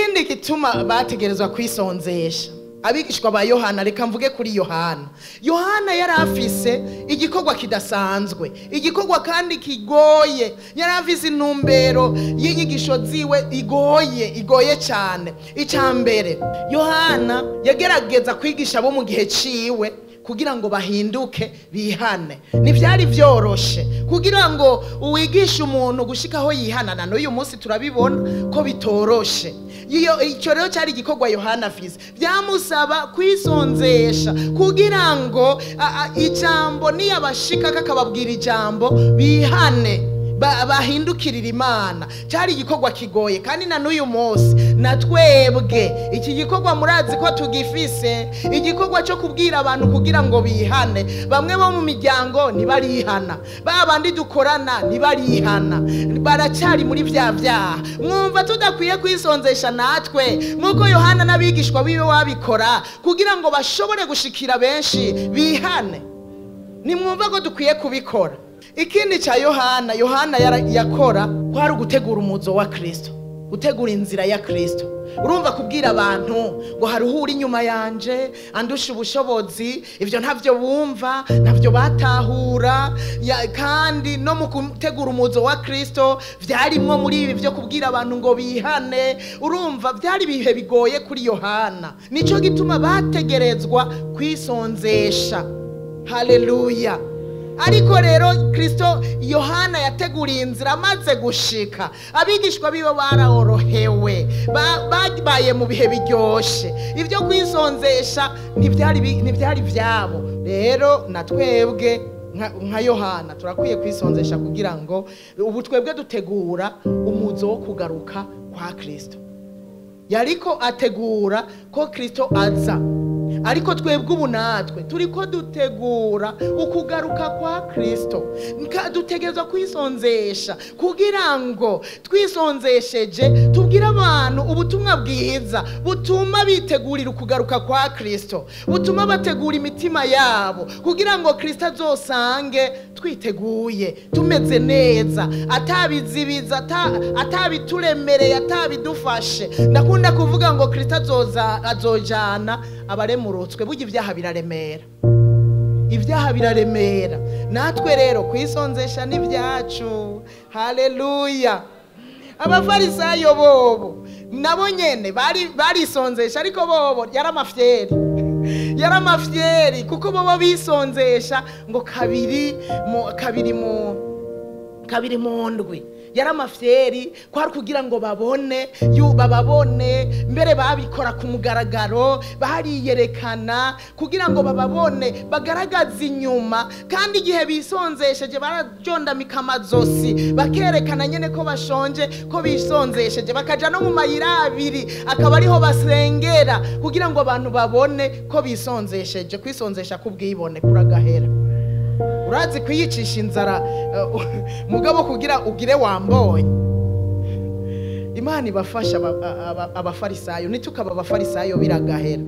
ikindi gituma bategerezwa kwisonzesha abigishwa ba Yohana, reka mvuge kuri Yohana. Yohana yari afise igikorwa kidasanzwe, igikorwa kandi kigoye. Yari afise intumbero y'inyigisho ziwe igoye cyane. Icambere, Yohana yagerageza kwigisha bo mu gihe ciwe kugira ngo bahinduke bihane. Ntivyari vyoroshe kugira ngo uwigishe umuntu gushikaho yihanana. N'uyu munsi turabibona ko bitoroshe. Icyo rero cyari igikorwa Yohana afise, byamusaba kwisonzesha kugira ngo ijambo niyabashika kakababwira ijambo bihane, bahindukirira Imana. Cyari igikorwa kigoye, kandi na n'uyu munsi natwebwe iki gikorwa murazi ko tugifise, igikorwa cyo kubwira abantu kugira ngo bihane. Bamwe bo mu miryango ntibarihana, babandi dukorana ntibarihana, baracyari muri vya vyaha. Mwumva tudakwiye kwisonzesha natwe nkuko Yohana n'abigishwa biwe wabikora kugira ngo bashobore gushikira benshi bihane? Nimwumva ko dukwiye kubikora. Ikindi cha Yohana yakora kwari ugutegura umuzo wa Kristo, gutegura inzira ya Kristo. Urumva kubwira abantu ngo haruhura inyuma yanje andusha ubushobozi, ivyo ntavyo bumva, ntavyo batahura. Kandi no mu gutegura umuzo wa Kristo vyarimwo muri ibi vyo kubwira abantu ngo bihane. Urumva vyari bihe bigoye kuri Yohana, nico gituma bategerezwa kwisonzesha. Haleluya. Ariko rero Kristo, Yohana yateguriye inzira, amaze gushika abigishwa biwe barorohewe, babaye mu bihe biryoshe. Ivyo kwisonzesha ntivyari vyabo. Rero natwebwe nka Yohana turakwiye kwisonzesha kugira ngo ubu twebwe dutegura umuzo wo kugaruka kwa Kristo. Yariko ategura ko Kristo aza, ariko twebwe ubu natwe turiko dutegura ukugaruka kwa Kristo. Dutegerezwa kwisonzesha kugira ngo twisonzesheje tubwire abantu ubutumwa bwiza butuma bitegurira ukugaruka kwa Kristo, butuma bategura imitima yabo kugira ngo Kristo azosange twiteguye, tumeze neza, atabizibiza, atabituremereye, atabidufashe. Ndakunda kuvuga ngo Kristo azojana abaremurutswe. Burya ibyaha biraremera, ibyaha biraremera. Natwe rero kwisonzesha n'ibyacu. Haleluya. Abafarisayo bobo nabo nyene barisonzesha, ariko bobo yaramafyeri kuko bobo bisonzesha ngo kabiri mu ndwi. Yaramafyeri kwari kugira ngo babone mbere babikora ku mugaragaro, bariyerekana kugira ngo bababone, bagaragaza inyuma. Kandi igihe bisonzesheje barajondamika amazosi, bakerekana nyene ko bashonje, ko bisonzesheje, bakaja no mu mayira abiri akaba ariho basengera kugira ngo abantu babone ko bisonzesheje. Kwisonzesha kubwibone kuragahera. Urazi kwiyicisha inzara mugabo kugira ugire wambonye. Imana ibafasha abafarisayo, nitukaba abafarisayo biragahera.